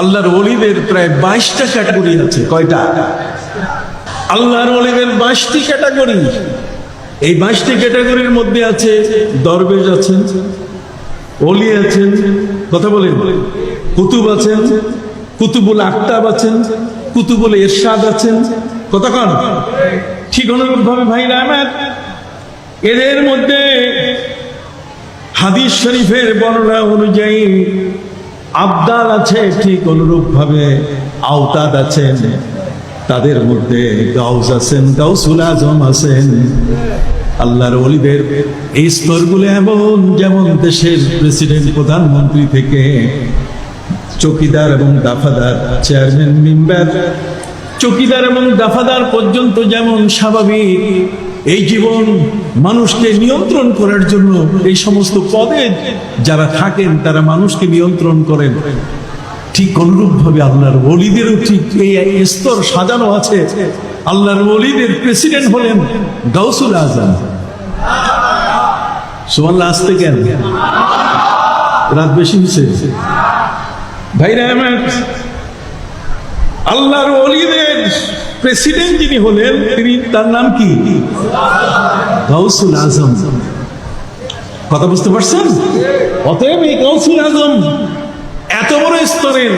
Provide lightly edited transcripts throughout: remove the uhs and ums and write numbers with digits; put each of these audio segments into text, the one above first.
আল্লাহর ওলিদের প্রায় 22টা ক্যাটাগরি আছে। কয়টা? আল্লাহর ওলিদের 22টি ক্যাটাগরি। এই 22টি ক্যাটাগরির মধ্যে আছে দরবেশ আছেন, ওলি আছেন, কথা বলেন, কুতুব আছেন, কুতুবুল আকতাব আছেন, কুতুবুল ইরশাদ আছেন, কথা কন। ঠিক অনুরূপভাবে ভাইরা আমার, এদের মধ্যে হাদিস শরীফের বর্ণনা অনুযায়ী আবদাল আছে, ঠিক অনুরূপ ভাবে আওতাদ আছেন। তাদের মধ্যে গাউস আছেন, গাউসুল আজম আছেন। আল্লাহর ওলিদের এই স্তরগুলো এমন, যেমন দেশের প্রেসিডেন্ট, প্রধানমন্ত্রী থেকে চৌকিদার এবং দাফাদার, চেয়ারম্যান, মেম্বার, চৌকিদার এবং দাফাদার পর্যন্ত যেমন স্বাভাবিক এই জীবন মানুষকে নিয়ন্ত্রণ করার জন্য এই সমস্ত পদে যারা থাকেন তারা মানুষকে নিয়ন্ত্রণ করেন, ঠিক অনুরূপ ভাবে আল্লাহর ওলিদেরও ঠিক এই স্তর সাজানো আছে। আল্লাহর ওলিদের প্রেসিডেন্ট হলেন গাউসুল আজম। সুবহানাল্লাহ, আসতে কেন? রাত বেশি হয়েছে ভাইরা আমার। আল্লাহর ওলিদের প্রেসিডেন্ট যিনি হলেন, তিনি, তার নাম কি? গাউসুল আজম। কথা বুঝতে পারছেন? অতএব এই গাউসুল আজম এত বড় স্তরের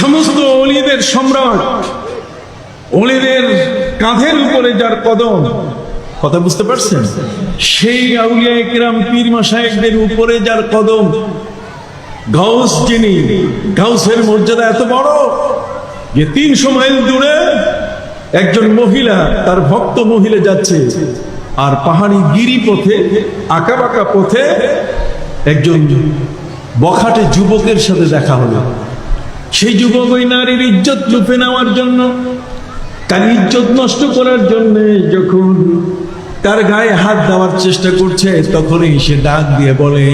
সমস্ত ওলিদের সম্রাট, ওলিদের কাঁধের উপরে যার কদম, কথা বুঝতে পারছেন? সেই আউলিয়া কিরাম, পীর মাশায়েখদের উপরে যার কদম, গাউস যিনি, গাউসের মর্যাদা এত বড় যে 300 মাইল দূরে একজন মহিলা, তার ভক্ত মহিলা যাচ্ছে, আর পাহাড়ি গিরি পথে, আঁকাবাঁকা পথে একজন বখাটে যুবকের সাথে দেখা হলো। সেই যুবক ওই নারীর ইজ্জত লুফে নেওয়ার জন্য, তার ইজ্জত নষ্ট করার জন্য যখন তার গায়ে হাত দেওয়ার চেষ্টা করছে, তখনই সে ডাক দিয়ে বলে,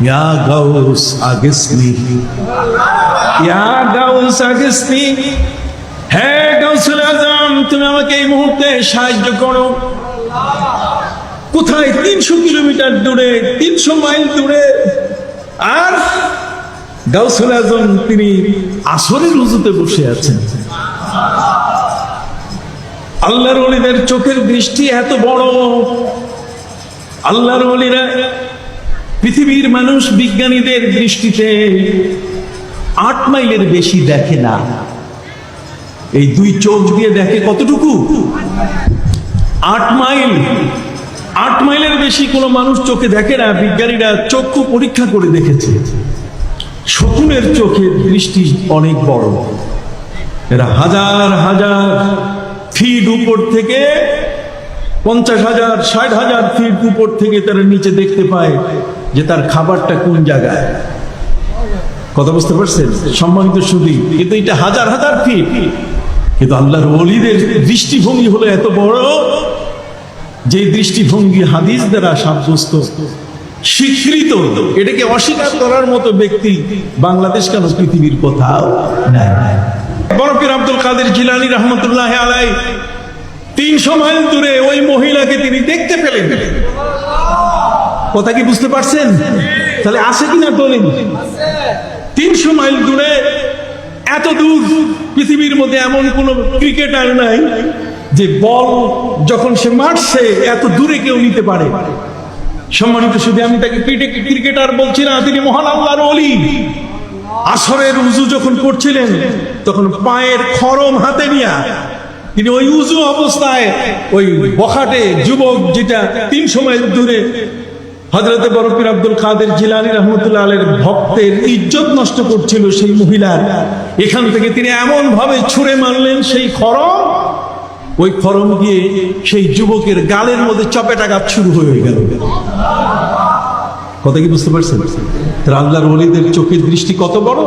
ইয়া গাউস আগিসনি, ইয়া গাউস আগিসনি, হে গাউসুল আজম, তুমি আমাকে এই মুহূর্তে সাহায্য করো। কোথায়? 300 কিলোমিটার দূরে, 300 মাইল দূরে। আর গাউসুল আজম তিনি আসরের উজুতে বসে আছেন। আল্লাহর ওলিদের চোখের দৃষ্টি এত বড়। আল্লাহর ওলিরা পৃথিবীর মানুষ বিজ্ঞানীদের দৃষ্টিতে 8 মাইলের বেশি দেখে না। এই 2 চোখ দিয়ে দেখে কতটুকু? 8 মাইল। 8 মাইলের বেশি কোনো মানুষ চোখে দেখে না। বিজ্ঞানীরা চক্ষু পরীক্ষা করে দেখেছে, শকুনের চোখের দৃষ্টি অনেক বড়। এরা হাজার হাজার ফিট উপর থেকে, 50,000, 60,000 ফিট উপর থেকে তারা নিচে দেখতে পায় যে তার খাবারটা কোন জায়গায়। কথা বুঝতে পারছেন সম্মানিত সুধী? কিন্তু এটা হাজার হাজার ফিট। কিন্তু আল্লাহর ওলিদের দৃষ্টিভঙ্গি হলো এত বড়, যে দৃষ্টিভঙ্গি হাদিস দ্বারা সাব্যস্ত, স্বীকৃত। এটাকে অস্বীকার করার মতো ব্যক্তি বাংলাদেশ কেন, পৃথিবীর কোথাও নাই। বড় পীর আব্দুল কাদের জিলানী রহমতুল্লাহ আলাইহি 300 মাইল দূরে ওই মহিলাকে তিনি দেখতে পেলেন। কথা কি বুঝতে পারছেন? তাহলে আছে কিনা বলেন? 300 মাইল দূরে, এত দূর। পৃথিবীর মধ্যে এমন কোন ক্রিকেটার নাই যে বল যখন সে মারছে এত দূরে কেউ নিতে পারে। সম্মানিত শুধু আমি তাকে ক্রিকেটার বলছি না, তিনি মহান আল্লাহর ওলি। আসরের উজু যখন করছিলেন, তখন পায়ের খরম হাতে নিয়ে তিনি ওই উজু অবস্থায় ওই বখাটে যুবক, যেটা 300 মাইল দূরে হযরত বড় পীর আব্দুল কাদের জিলানী রহমতুল্লাহ আলাইহির ভক্তের ইজ্জত নষ্ট করছিল সেই মহিলার, এখান থেকে তিনি এমন ভাবে ছুঁড়ে মারলেন সেই খরম, ওই খরম দিয়ে সেই যুবকের গালের মধ্যে চপেটাঘাত শুরু হয়ে গেল। কথা কি বুঝতে পারছেন? আল্লাহর ওলিদের চোখের দৃষ্টি কত বড়।